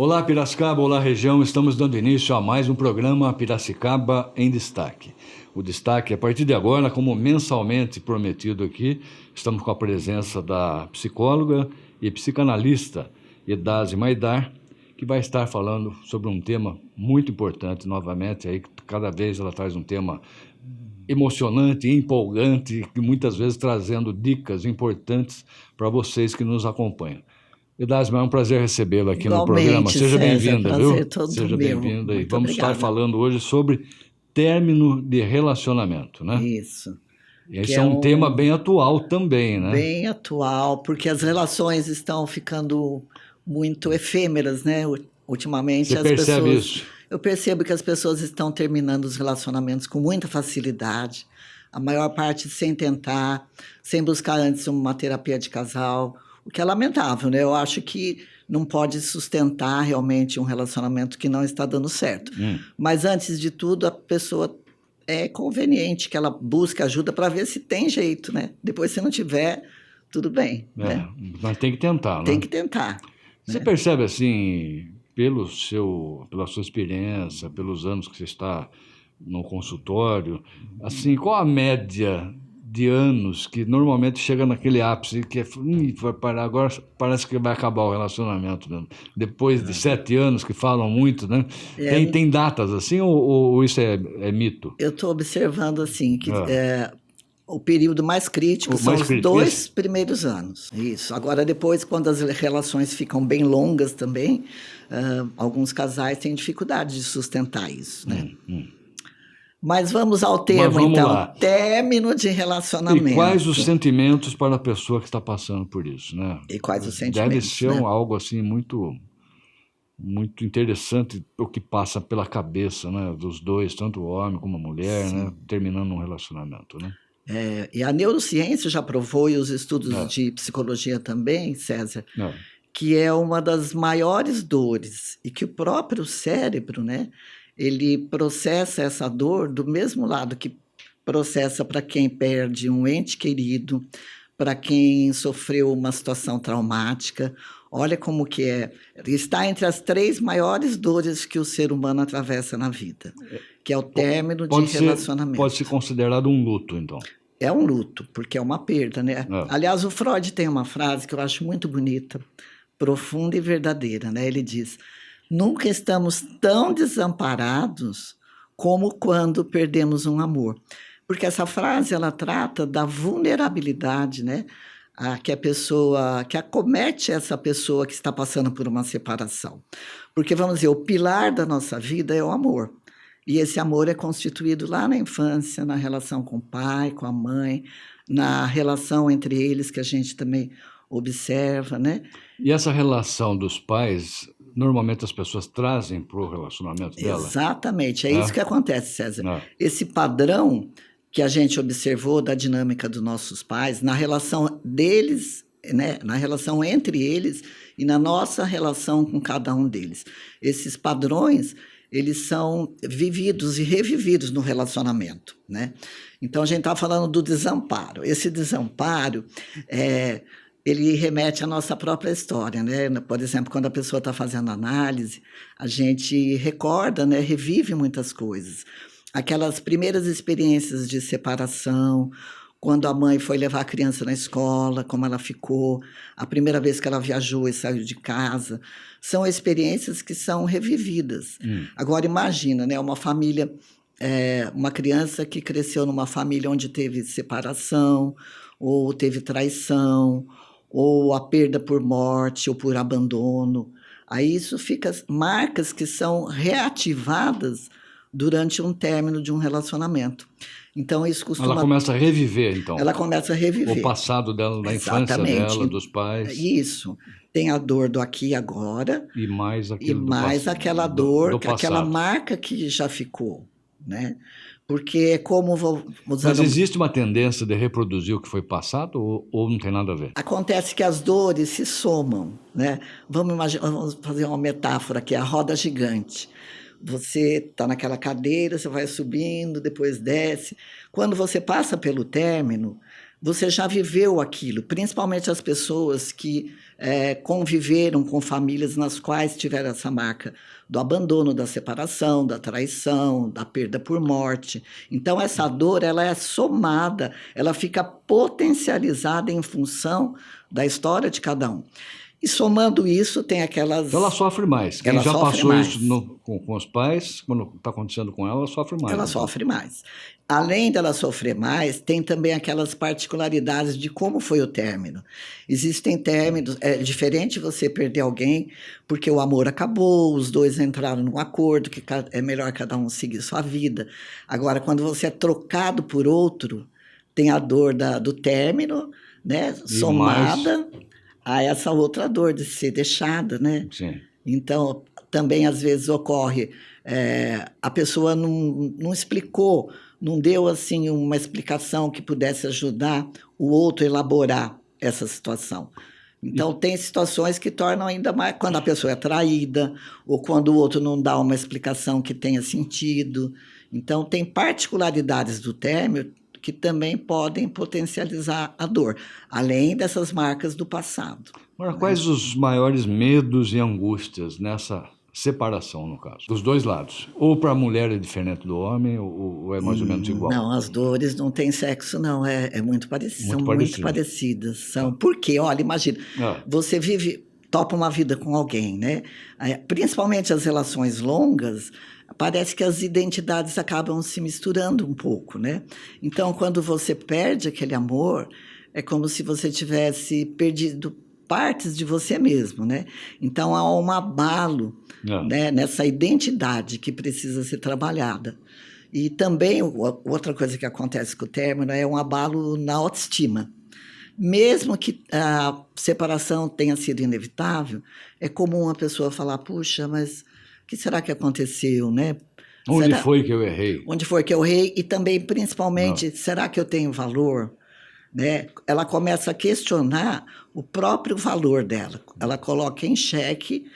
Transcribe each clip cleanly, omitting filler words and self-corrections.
Olá, Piracicaba, olá, região. Estamos dando início a mais um programa Piracicaba em Destaque. O destaque, a partir de agora, como mensalmente prometido aqui, estamos com a presença da psicóloga e psicanalista Idase Maidar, que vai estar falando sobre um tema muito importante, novamente, aí cada vez ela traz um tema emocionante, empolgante, e muitas vezes trazendo dicas importantes para vocês que nos acompanham. Idasma, é um prazer recebê-la aqui no programa. Igualmente, Seja César, bem-vinda, prazer viu? todo Seja meu. bem-vinda e Muito vamos estar obrigada. falando hoje sobre término de relacionamento, né? Isso, E que esse é é um tema bem atual também, né? bem atual, porque as relações estão ficando muito efêmeras, né? Você Ultimamente percebe isso? eu percebo que as pessoas estão terminando os relacionamentos com muita facilidade, a maior parte sem tentar, sem buscar antes uma terapia de casal, o que é lamentável, né? Eu acho que não pode sustentar realmente um relacionamento que não está dando certo. Mas antes de tudo, a pessoa é conveniente que ela busque ajuda para ver se tem jeito, né? Depois, se não tiver, tudo bem, né? Mas tem que tentar, Tem né? que tentar, Você né? percebe assim, pela sua experiência, pelos anos que você está no consultório, assim, qual a média de anos que normalmente chega naquele ápice que vai parar agora, parece que vai acabar o relacionamento mesmo. Depois de 7 anos que falam muito, né? É, Tem datas assim ou isso é mito? eu estou observando assim que Ah, o período mais crítico o são mais os crítico, esse? 2 primeiros anos. Isso. Agora, depois, quando as relações ficam bem longas também, alguns casais têm dificuldade de sustentar isso, né? Mas vamos ao Mas termo, vamos então. lá. Término de E quais os relacionamento. sentimentos para a pessoa que está passando por isso, né? E quais os Deve sentimentos, ser né? algo assim muito interessante o que passa pela cabeça, né, dos dois, tanto o homem como a mulher, né, Sim. terminando um relacionamento, né? E a neurociência já provou, e os estudos É, de psicologia também, César, é. que é uma das maiores dores e que o próprio cérebro, né, ele processa essa dor do mesmo lado que processa para quem perde um ente querido, para quem sofreu uma situação traumática. Olha como que é. Está entre as 3 maiores dores que o ser humano atravessa na vida, que é o término de Pode ser relacionamento. considerado um luto, então. É um luto, porque é uma perda, né? É. Aliás, o Freud tem uma frase que eu acho muito bonita, profunda e verdadeira, né? Ele diz: nunca estamos tão desamparados como quando perdemos um amor. Porque essa frase ela trata da vulnerabilidade, né? Que a pessoa, que acomete essa pessoa que está passando por uma separação. Porque vamos dizer, o pilar da nossa vida é o amor. E esse amor é constituído lá na infância, na relação com o pai, com a mãe, na relação entre eles que a gente também observa, né? E essa relação dos pais, normalmente as pessoas trazem para o relacionamento dela, Exatamente, é isso né? que acontece, César. É. Esse padrão que a gente observou da dinâmica dos nossos pais, na relação deles, né, na relação entre eles e na nossa relação com cada um deles. Esses padrões, eles são vividos e revividos no relacionamento, né? Então a gente está falando do desamparo. Esse desamparo ele remete à nossa própria história, né? Por exemplo, quando a pessoa está fazendo análise, a gente recorda, né, revive muitas coisas. Aquelas primeiras experiências de separação, quando a mãe foi levar a criança na escola, como ela ficou, a primeira vez que ela viajou e saiu de casa, são experiências que são revividas. Agora imagina, né, uma família, uma criança que cresceu numa família onde teve separação, ou teve traição, ou a perda por morte ou por abandono. Aí isso fica marcas que são reativadas durante um término de um relacionamento. Então isso Ela costuma, começa a reviver, então, ela começa a o reviver. passado dela, da infância dela, Exatamente. dos pais, Isso. Tem a dor do aqui e agora e mais e aquilo mais aquela do dor, aquela passado. marca que já ficou, né? Porque é como Mas usando. existe uma tendência de reproduzir o que foi passado ou não tem nada a ver? Acontece que as dores se somam, né? Vamos fazer uma metáfora aqui, a roda gigante. Você está naquela cadeira, você vai subindo, depois desce. Quando você passa pelo término, você já viveu aquilo, principalmente as pessoas que conviveram com famílias nas quais tiveram essa marca do abandono, da separação, da traição, da perda por morte. Então, essa dor, ela é somada, ela fica potencializada em função da história de cada um. E somando isso, tem aquelas... Então ela sofre mais. Quem Ela já sofre passou mais. isso com os pais, quando está acontecendo com ela sofre mais. Ela sofre mais. Além dela sofrer mais, tem também aquelas particularidades de como foi o término. Existem términos, é diferente você perder alguém porque o amor acabou, os dois entraram num acordo que é melhor cada um seguir sua vida. Agora, quando você é trocado por outro, tem a dor do término, né, somada a essa outra dor de ser deixada, né? Sim. Então, também às vezes ocorre, a pessoa não explicou, não deu assim uma explicação que pudesse ajudar o outro a elaborar essa situação. Então, tem situações que tornam ainda mais, quando a pessoa é traída, ou quando o outro não dá uma explicação que tenha sentido. Então, tem particularidades do término que também podem potencializar a dor, além dessas marcas do passado. Agora, quais os maiores medos e angústias nessa separação, no caso? Dos dois lados. Ou para a mulher é diferente do homem, ou é mais ou menos igual? Não, as dores não têm sexo, não. É muito parecido. São muito parecidas. São. Por quê? Olha, imagina, você topa uma vida com alguém, né? Principalmente as relações longas, parece que as identidades acabam se misturando um pouco, né? Então, quando você perde aquele amor, é como se você tivesse perdido partes de você mesmo, né? Então, há um abalo, né, nessa identidade que precisa ser trabalhada. E também, outra coisa que acontece com o término é um abalo na autoestima. Mesmo que a separação tenha sido inevitável, é comum a pessoa falar, puxa, mas o que será que aconteceu, né? Onde foi que eu errei? Onde foi que eu errei? E também, principalmente, será que eu tenho valor? Né? Ela começa a questionar o próprio valor dela. Ela coloca em xeque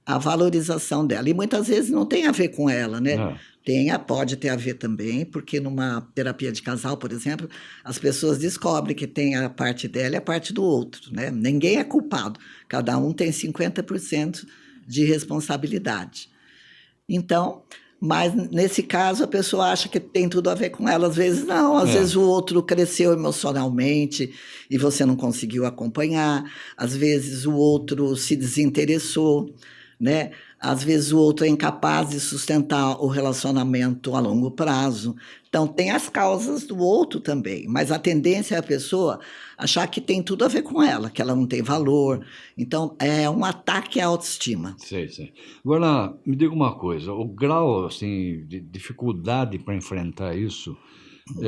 a valorização dela. E muitas vezes não tem a ver com ela, né? Pode ter a ver também, porque numa terapia de casal, por exemplo, as pessoas descobrem que tem a parte dela e a parte do outro, né? Ninguém é culpado. Cada um tem 50% de responsabilidade. Então, mas nesse caso a pessoa acha que tem tudo a ver com ela, às vezes não, às vezes o outro cresceu emocionalmente e você não conseguiu acompanhar, às vezes o outro se desinteressou, né? Às vezes o outro é incapaz de sustentar o relacionamento a longo prazo. Então, tem as causas do outro também, mas a tendência é a pessoa achar que tem tudo a ver com ela, que ela não tem valor. Então, é um ataque à autoestima. Sei. Agora, me diga uma coisa, o grau assim, de dificuldade para enfrentar isso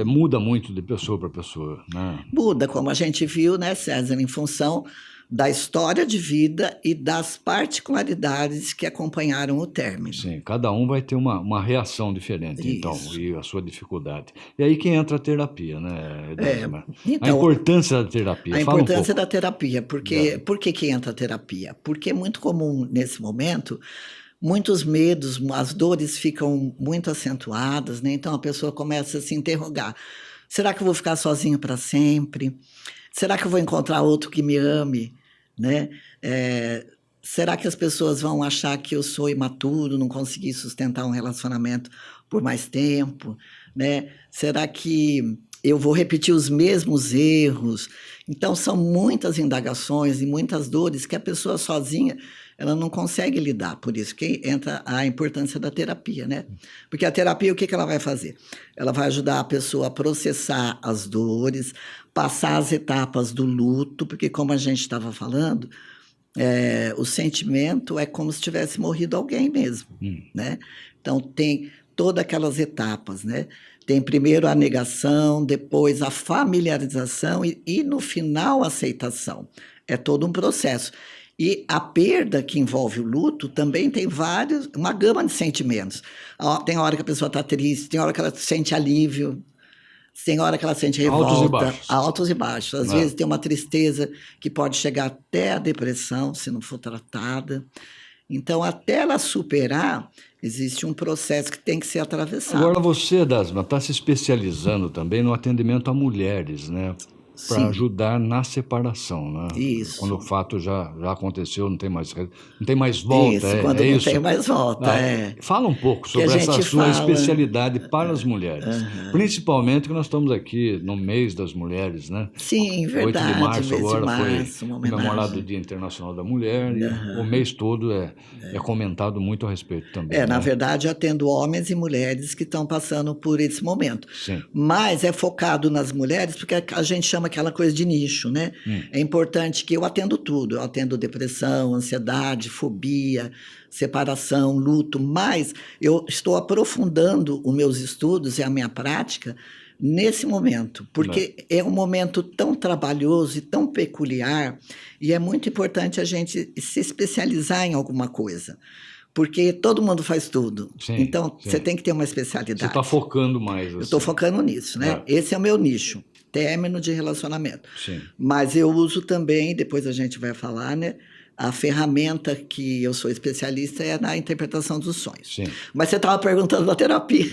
muda muito de pessoa para pessoa, né? Muda, como a gente viu, né, César, em função da história de vida e das particularidades que acompanharam o término. Sim, cada um vai ter uma reação diferente, então, e a sua dificuldade. E aí que entra a terapia, né, Edésima? Então, a importância da terapia. A importância da terapia, porque por que entra a terapia? Porque é muito comum, nesse momento, muitos medos, as dores ficam muito acentuadas, né? Então a pessoa começa a se interrogar. Será que eu vou ficar sozinho para sempre? Será que eu vou encontrar outro que me ame? Né? Será que as pessoas vão achar que eu sou imaturo, não consegui sustentar um relacionamento por mais tempo? Né? Será que eu vou repetir os mesmos erros? Então, são muitas indagações e muitas dores que a pessoa sozinha ela não consegue lidar. Por isso que entra a importância da terapia, né? Porque a terapia, o que ela vai fazer? Ela vai ajudar a pessoa a processar as dores, passar as etapas do luto, porque como a gente estava falando, o sentimento é como se tivesse morrido alguém mesmo, né? Então, tem todas aquelas etapas, né? Tem primeiro a negação, depois a familiarização e no final, a aceitação. É todo um processo. E a perda que envolve o luto também tem uma gama de sentimentos. Tem hora que a pessoa está triste, tem hora que ela sente alívio, tem hora que ela sente revolta. Altos e baixos. Às vezes tem uma tristeza que pode chegar até a depressão, se não for tratada. Então, até ela superar, existe um processo que tem que ser atravessado. Agora você, Edésima, está se especializando também no atendimento a mulheres, né? para ajudar na separação, né? Isso. Quando o fato já aconteceu, não tem mais volta. Isso, quando não tem mais volta. Fala um pouco sobre essa sua especialidade para as mulheres. Principalmente que nós estamos aqui no mês das mulheres, né? Sim, verdade. 8 de março agora foi uma comemorado o Dia Internacional da Mulher e o mês todo é comentado muito a respeito também. Na verdade, eu atendo homens e mulheres que estão passando por esse momento. Sim. Mas é focado nas mulheres porque a gente chama aquela coisa de nicho, né? É importante que eu atendo tudo. Eu atendo depressão, ansiedade, fobia, separação, luto, mas eu estou aprofundando os meus estudos e a minha prática nesse momento, porque é um momento tão trabalhoso e tão peculiar, e é muito importante a gente se especializar em alguma coisa. Porque todo mundo faz tudo. Sim, então, sim. Você tem que ter uma especialidade. Você está focando mais. Assim. Eu estou focando nisso, né? Esse é o meu nicho, término de relacionamento. Sim. Mas eu uso também, depois a gente vai falar, né? A ferramenta que eu sou especialista é na interpretação dos sonhos. Sim. Mas você estava perguntando da terapia.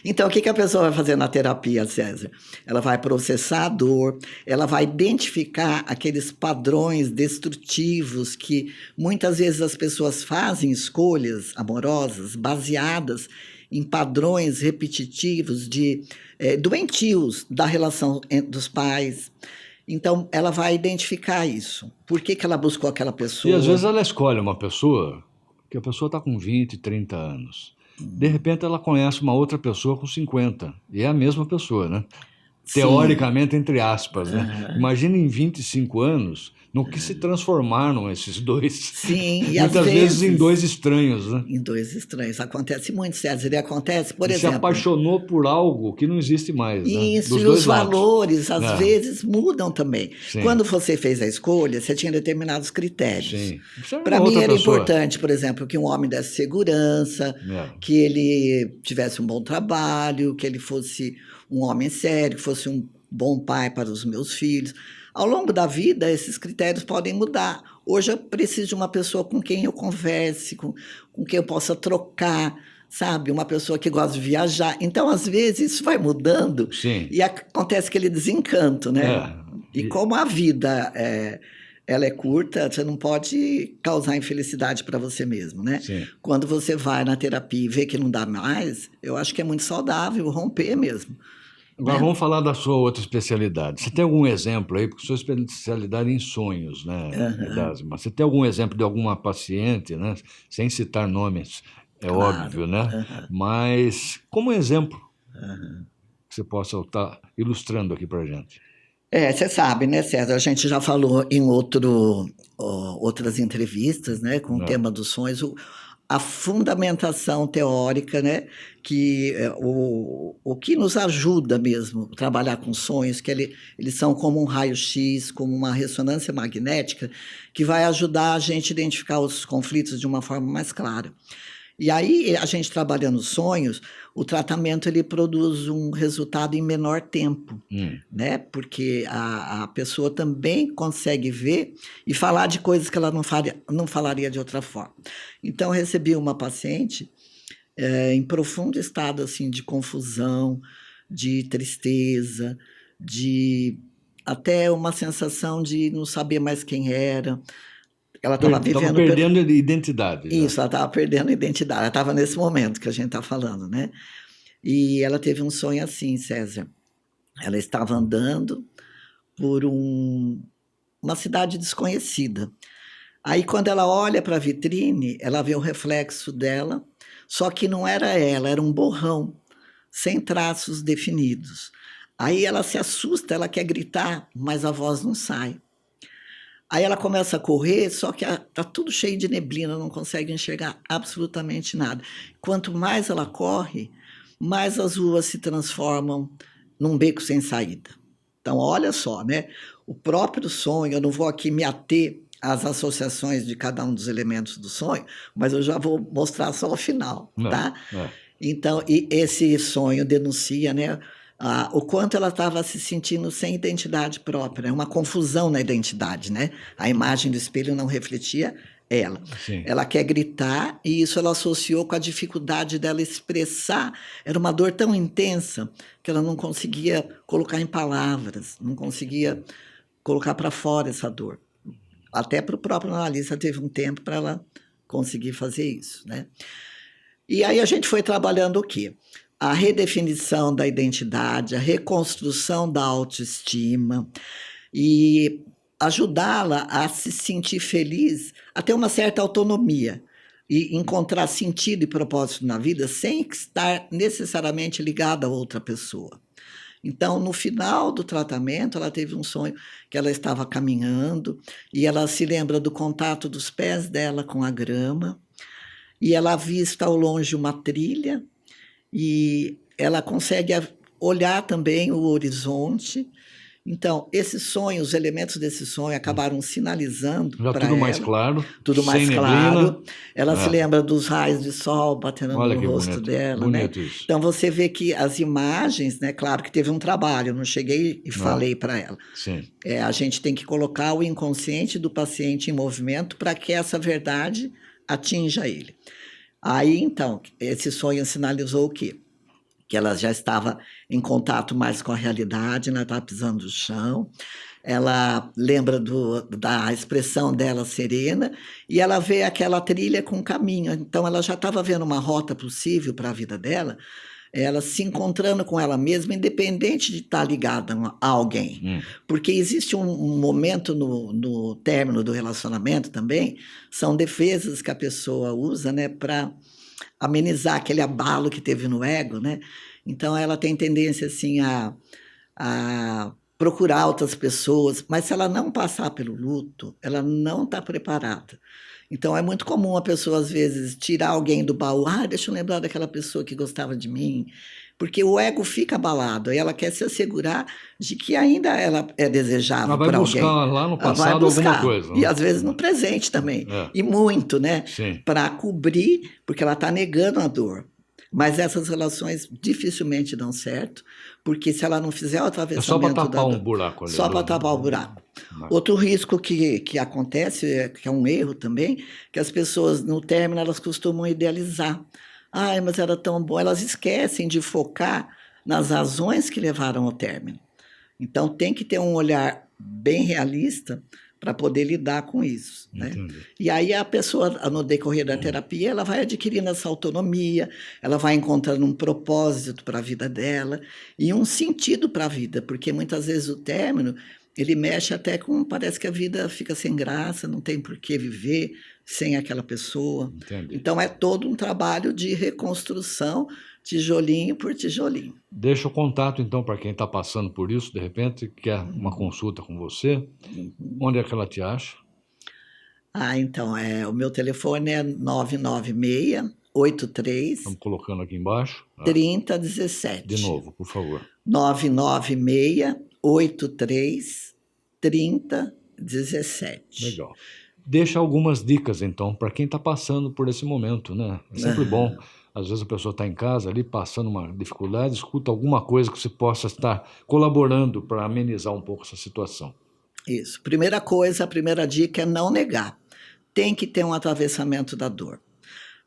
Então, o que a pessoa vai fazer na terapia, César? Ela vai processar a dor, ela vai identificar aqueles padrões destrutivos que muitas vezes as pessoas fazem escolhas amorosas baseadas em padrões repetitivos doentios da relação dos pais. Então, ela vai identificar isso. Por que ela buscou aquela pessoa? E às vezes ela escolhe uma pessoa, que a pessoa está com 20, 30 anos. De repente ela conhece uma outra pessoa com 50. E é a mesma pessoa, né? Sim. Teoricamente, entre aspas, né? Imagina em 25 anos no que se transformaram esses dois. Sim, e muitas vezes em dois estranhos, né? Em dois estranhos. Acontece muito, César. E acontece, por exemplo... se apaixonou por algo que não existe mais, né? Isso, dos e dois os lados. valores, às vezes, mudam também. Sim. Quando você fez a escolha, você tinha determinados critérios. Sim. Para mim era importante, por exemplo, que um homem desse segurança, que ele tivesse um bom trabalho, que ele fosse um homem sério, que fosse um bom pai para os meus filhos. Ao longo da vida, esses critérios podem mudar. Hoje eu preciso de uma pessoa com quem eu converse, com quem eu possa trocar, sabe? Uma pessoa que gosta de viajar. Então, às vezes, isso vai mudando. Sim. E acontece aquele desencanto, né? E como a vida ela é curta, você não pode causar infelicidade para você mesmo, né? Sim. Quando você vai na terapia e vê que não dá mais, eu acho que é muito saudável romper mesmo. Agora vamos falar da sua outra especialidade. Você tem algum exemplo aí, porque sua especialidade é em sonhos, né, Erasma? Você tem algum exemplo de alguma paciente, né, sem citar nomes, óbvio, né? Mas como exemplo que você possa estar ilustrando aqui para a gente. Você sabe, né, César? A gente já falou em outras entrevistas, né, com o tema dos sonhos, a fundamentação teórica, né, que o que nos ajuda mesmo a trabalhar com sonhos, que eles são como um raio-x, como uma ressonância magnética, que vai ajudar a gente a identificar os conflitos de uma forma mais clara. E aí, a gente trabalhando os sonhos, o tratamento ele produz um resultado em menor tempo, né? Porque a pessoa também consegue ver e falar de coisas que ela não falaria de outra forma. Então, eu recebi uma paciente em profundo estado assim, de confusão, de tristeza, de até uma sensação de não saber mais quem era. Ela estava perdendo identidade. Isso, ela estava perdendo a identidade. Ela estava nesse momento que a gente está falando, né? E ela teve um sonho assim, César. Ela estava andando por uma cidade desconhecida. Aí, quando ela olha para a vitrine, ela vê o reflexo dela, só que não era ela, era um borrão, sem traços definidos. Aí ela se assusta, ela quer gritar, mas a voz não sai. Aí ela começa a correr, só que está tudo cheio de neblina, não consegue enxergar absolutamente nada. Quanto mais ela corre, mais as ruas se transformam num beco sem saída. Então, olha só, né? O próprio sonho, eu não vou aqui me ater às associações de cada um dos elementos do sonho, mas eu já vou mostrar só o final, tá? Então, e esse sonho denuncia, né? O quanto ela estava se sentindo sem identidade própria, uma confusão na identidade, né? A imagem do espelho não refletia Ela. Sim. Ela quer gritar e isso ela associou com a dificuldade dela expressar. Era uma dor tão intensa que ela não conseguia colocar em palavras, não conseguia colocar para fora essa dor. Até para o próprio analista teve um tempo para ela conseguir fazer isso, né? E aí a gente foi trabalhando o quê? A redefinição da identidade, a reconstrução da autoestima e ajudá-la a se sentir feliz, a ter uma certa autonomia e encontrar sentido e propósito na vida sem estar necessariamente ligada a outra pessoa. Então, no final do tratamento, ela teve um sonho que ela estava caminhando e ela se lembra do contato dos pés dela com a grama e ela avista ao longe uma trilha e ela consegue olhar também o horizonte. Então, esse sonho, os elementos desse sonho acabaram sinalizando Já para tudo ela. mais claro, Tudo mais sem claro. neblina. Ela se lembra dos raios de sol batendo Olha no que rosto bonito, dela, bonito né? isso. Então, você vê que as imagens, né? Claro que teve um trabalho, eu não cheguei e falei para ela. Sim. A gente tem que colocar o inconsciente do paciente em movimento para que essa verdade atinja ele. Aí, então, esse sonho sinalizou o quê? Que ela já estava em contato mais com a realidade, ela estava pisando no chão, ela lembra da expressão dela serena e ela vê aquela trilha com caminho. Então, ela já estava vendo uma rota possível para a vida dela, ela se encontrando com ela mesma, independente de estar ligada a alguém. Porque existe um momento no término do relacionamento também, são defesas que a pessoa usa, né, para amenizar aquele abalo que teve no ego, né? Então ela tem tendência assim a procurar outras pessoas, mas se ela não passar pelo luto, ela não está preparada. Então é muito comum a pessoa às vezes tirar alguém do baú, deixa eu lembrar daquela pessoa que gostava de mim, porque o ego fica abalado e ela quer se assegurar de que ainda ela é desejável por alguém. Ela vai buscar lá no Ela vai passado buscar, alguma coisa. e às vezes no presente também, e muito, né? Para cobrir, porque ela está negando a dor. Mas essas relações dificilmente dão certo, porque se ela não fizer o atravessamento... É só para tapar um buraco ali. Só para tapar o buraco. Outro risco que acontece, que é um erro também, que as pessoas no término elas costumam idealizar. Mas era tão bom. Elas esquecem de focar nas razões que levaram ao término. Então tem que ter um olhar bem realista para poder lidar com isso, né? E aí a pessoa, no decorrer da terapia, ela vai adquirindo essa autonomia, ela vai encontrando um propósito para a vida dela e um sentido para a vida, porque muitas vezes o término, ele mexe até com, parece que a vida fica sem graça, não tem por que viver sem aquela pessoa. Então é todo um trabalho de reconstrução, tijolinho por tijolinho. Deixa o contato, então, para quem está passando por isso, de repente, quer uma consulta com você. Onde é que ela te acha? Então, o meu telefone é 996-83... Estamos colocando aqui embaixo. 3017. De novo, por favor. 996-83-3017. Legal. Deixa algumas dicas, então, para quem está passando por esse momento, né? É sempre bom. Às vezes a pessoa está em casa ali, passando uma dificuldade, escuta alguma coisa que você possa estar colaborando para amenizar um pouco essa situação. Isso. Primeira coisa, a primeira dica é não negar. Tem que ter um atravessamento da dor.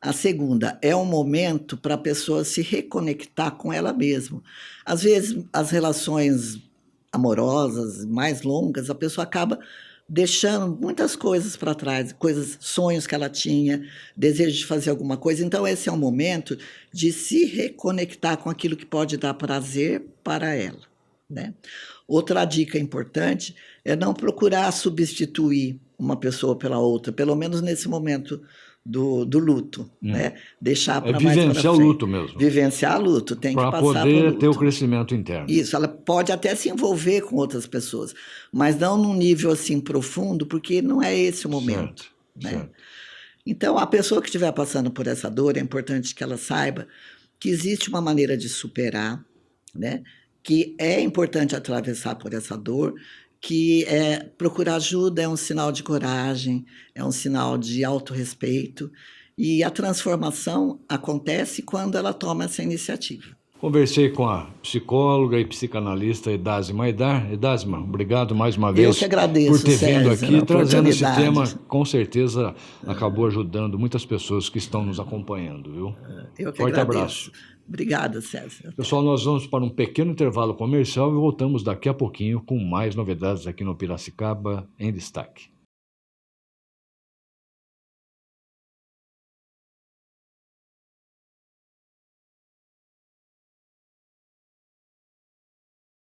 A segunda, é um momento para a pessoa se reconectar com ela mesma. Às vezes, as relações amorosas mais longas, a pessoa acaba deixando muitas coisas para trás, sonhos que ela tinha, desejo de fazer alguma coisa. Então, esse é um momento de se reconectar com aquilo que pode dar prazer para ela, né? Outra dica importante é não procurar substituir uma pessoa pela outra, pelo menos nesse momento do luto, né? Deixar para mais para frente. Vivenciar o luto mesmo. Vivenciar o luto, tem que passar por luto. Para poder ter o crescimento interno. Isso, ela pode até se envolver com outras pessoas, mas não num nível assim profundo, porque não é esse o momento. Certo. Então, a pessoa que estiver passando por essa dor, é importante que ela saiba que existe uma maneira de superar, né? Que é importante atravessar por essa dor, que procurar ajuda é um sinal de coragem, é um sinal de autorrespeito, e a transformação acontece quando ela toma essa iniciativa. Conversei com a psicóloga e psicanalista Edásima Aidar. Edásima, obrigado mais uma vez que agradeço, por ter vindo César, aqui, a trazendo esse tema. oportunidade. Com certeza acabou ajudando muitas pessoas que estão nos acompanhando, viu? Eu que Forte agradeço. abraço. Obrigada, César. Pessoal, nós vamos para um pequeno intervalo comercial e voltamos daqui a pouquinho com mais novidades aqui no Piracicaba em Destaque.